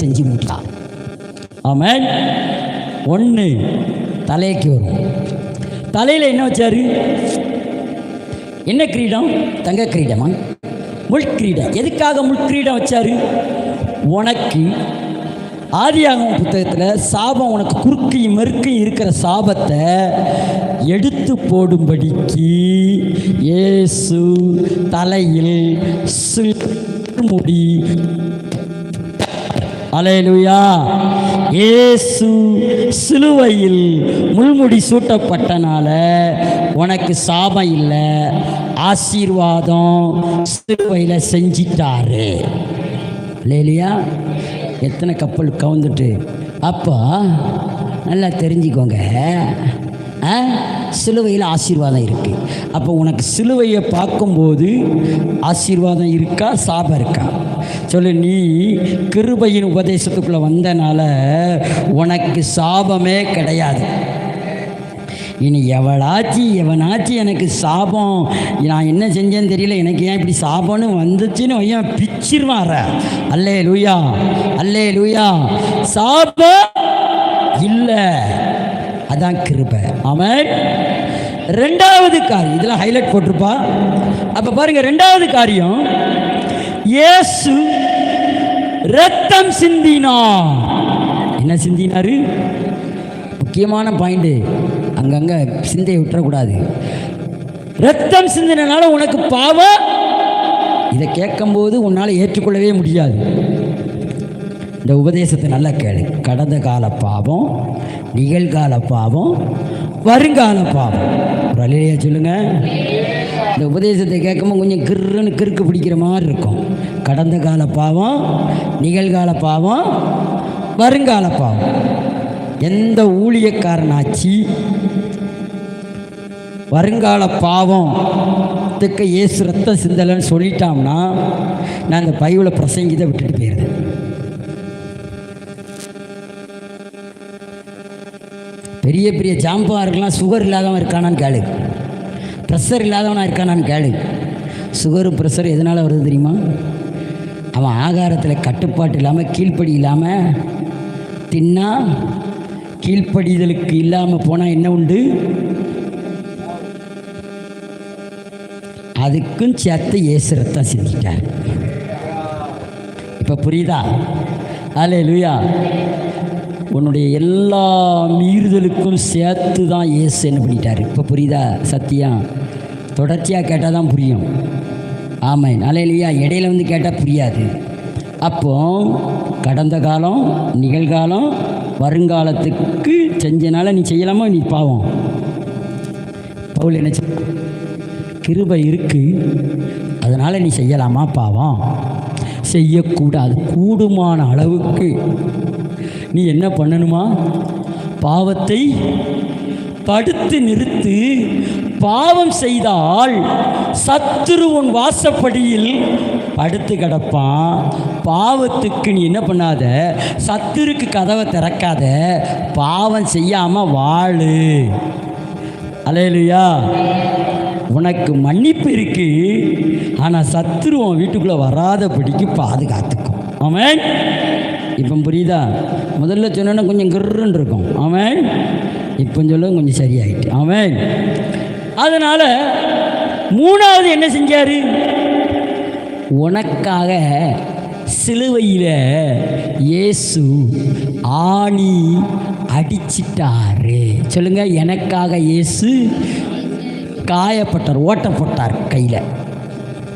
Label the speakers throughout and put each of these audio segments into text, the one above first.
Speaker 1: செஞ்சு முடித்தா. ஆமென். ஒன்று தலைக்கு வரும். தலையில் என்ன வச்சாரு? என்ன கிரீடம்? தங்க கிரீடமா? முள்கிரீடம். எதுக்காக முள்கிரீடம் வச்சாரு? உனக்கு ஆதியாகமம் புத்தகத்தில் சாபம், உனக்கு குறுக்கையும் மெருக்கையும் இருக்கிற சாபத்தை எடுத்து போடும்படிக்கு இயேசு தலையில் முடி. அல்லேலூயா. இயேசு சிலுவையில் முள்முடி சூட்டப்பட்டனால உனக்கு சாபம் இல்லை, ஆசீர்வாதம் சிலுவையில் செஞ்சிட்டாரு. இல்லையா? எத்தனை கப்பல் கவுந்துட்டு. அப்போ நல்லா தெரிஞ்சுக்கோங்க, சிலுவையில் ஆசீர்வாதம் இருக்குது. அப்போ உனக்கு சிலுவையை பார்க்கும்போது ஆசீர்வாதம் இருக்கா, சாபம் இருக்கா? சொல்லு. நீ கிருபையின் உபதேசத்துக்குள்ளே வந்தனால உனக்கு சாபமே கிடையாது. இனி எவனாச்சு எனக்கு சாபம், நான் என்ன செஞ்சேன்னு தெரியல, எனக்கு ஏன் இப்படி சாபம்னு வந்துச்சுன்னு ஐயன் பிச்சிருவார. அல்லேலூயா, அல்லேலூயா. சாபம் இல்லை, அதான் கிருபை. ஆமென். ரெண்டாவது காரியம், இதெல்லாம் ஹைலைட் போட்டிருப்பா. அப்போ பாருங்க, ரெண்டாவது காரியம், இயேசு ரத்தம் சிந்தினார். என்ன சிந்தினாரு? முக்கியமான பாயிண்ட், அங்கங்கே சிந்தையை விட்டுறக்கூடாது. ரத்தம் சிந்தினால உனக்கு பாவம். இதை கேட்கும்போது உன்னால் ஏற்றுக்கொள்ளவே முடியாது. இந்த உபதேசத்தை நல்லா கேளு. கடந்த கால பாவம், நிகழ்கால பாவம், வருங்கால பாவம். ஒரு அல்லேலூயா சொல்லுங்க. இந்த உபதேசத்தை கேட்கும்போது கொஞ்சம் கிருன்னு கிறுக்கு பிடிக்கிற மாதிரி இருக்கும். கடந்த கால பாவம், நிகழ்கால பாவம், வருங்கால பாவம். எந்த ஊழியக்காரனாச்சு வருங்கால பாவத்துக்கு இயேசு ரத்தம் சிந்தலைன்னு சொல்லிட்டோம்னா, நான் அந்த பைபிளை பிரசங்கிதை விட்டுட்டு போயிருந்தேன். பெரிய பெரிய ஜாம்பவாருக்கெல்லாம் சுகர் இல்லாதவன் இருக்கானான்னு கேளு, ப்ரெஷர் இல்லாதவனாக இருக்கானான்னு கேளு. சுகரு ப்ரெஷர் எதனால் வருது தெரியுமா? அவன் ஆகாரத்தில் கட்டுப்பாட்டு இல்லாமல், கீழ்ப்படி இல்லாமல் தின்னா, கீழ்ப்படிதலுக்கு இல்லாமல் போனால் என்ன உண்டு? அதுக்கும் சேர்த்து இயேசு ரத்தம் சிந்திட்டார். இப்போ புரியுதா? அல்லேலூயா. உன்னுடைய எல்லா மீறுதலுக்கும் சேர்த்து தான் இயேசு என்ன பண்ணிட்டார். இப்போ புரியுதா? சத்தியம் தொடர்ச்சியாக கேட்டால் தான் புரியும். ஆமாம். அல்லேலூயா. இடையில வந்து கேட்டால் புரியாது. அப்போ கடந்த காலம், நிகழ்காலம், வருங்காலத்துக்கு செஞ்சனால நீ செய்யலாமா? நீ பாவம். பவுல் என்ன கிருபை இருக்கு, அதனால் நீ செய்யலாமா? பாவம் செய்யக்கூடாது. கூடுமான அளவுக்கு நீ என்ன பண்ணணுமா? பாவத்தை தடுத்து நிறுத்து. பாவம் செய்தால் சத்துரு உன் வாசப்படியில் படுத்து கிடப்பான். பாவத்துக்கு நீ என்ன பண்ணாத, சத்துருக்கு கதவை திறக்காத, பாவம் செய்யாமல் வாழு. அல்லேலூயா. உனக்கு மன்னிப்பு இருக்கு, ஆனால் சத்துரு உன் வீட்டுக்குள்ளே வராதபடிக்கு பாதுகாத்துக்கும். ஆமென். இப்போ புரியுதா? முதல்ல சொன்னா கொஞ்சம் கிருன்னு இருக்கும். ஆமென். இப்போ சொல்ல கொஞ்சம் சரியாயிட்டு. ஆமென். அதனால் மூணாவது என்ன செஞ்சார்? உனக்காக சிலுவையில் இயேசு ஆணி அடிச்சிட்டாரு. சொல்லுங்க. எனக்காக இயேசு காயப்பட்டார், ஓட்ட போட்டார். கையில்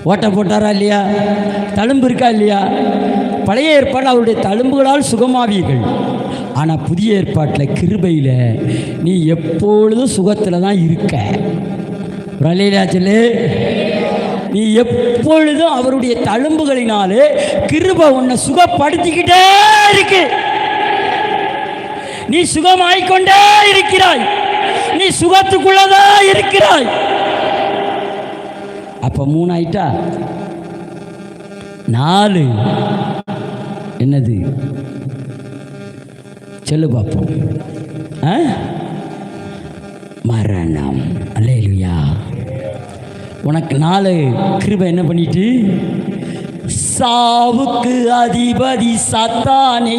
Speaker 1: ஓட்ட போட்டாரா இல்லையா? தழும்பு இருக்கா இல்லையா? பழைய ஏற்பாடு அவருடைய தழும்புகளால் சுகமாவீர்கள். ஆனால் புதிய ஏற்பாட்டில் கிருபையில் நீ எப்பொழுதும் சுகத்தில் தான் இருக்க. அல்லேலூயா சொல்லு. நீ எப்பொழுதும் அவருடைய தழும்புகளினாலே கிருபை உன்னை சுகப்படுத்திக்கிட்டே இருக்கு. நீ சுகமாய்க்கொண்டே இருக்கிறாய். நீ சுகத்துக்குள்ளதான் இருக்கிறாய். அப்ப 3 ஆயிட்டா. 4 என்னது? சொல்லு பார்ப்போம். மரணம். அல்லேலூயா. உனக்கு 4 கிருபை என்ன பண்ணிட்டு? சாவுக்கு அதிபதி சாத்தானே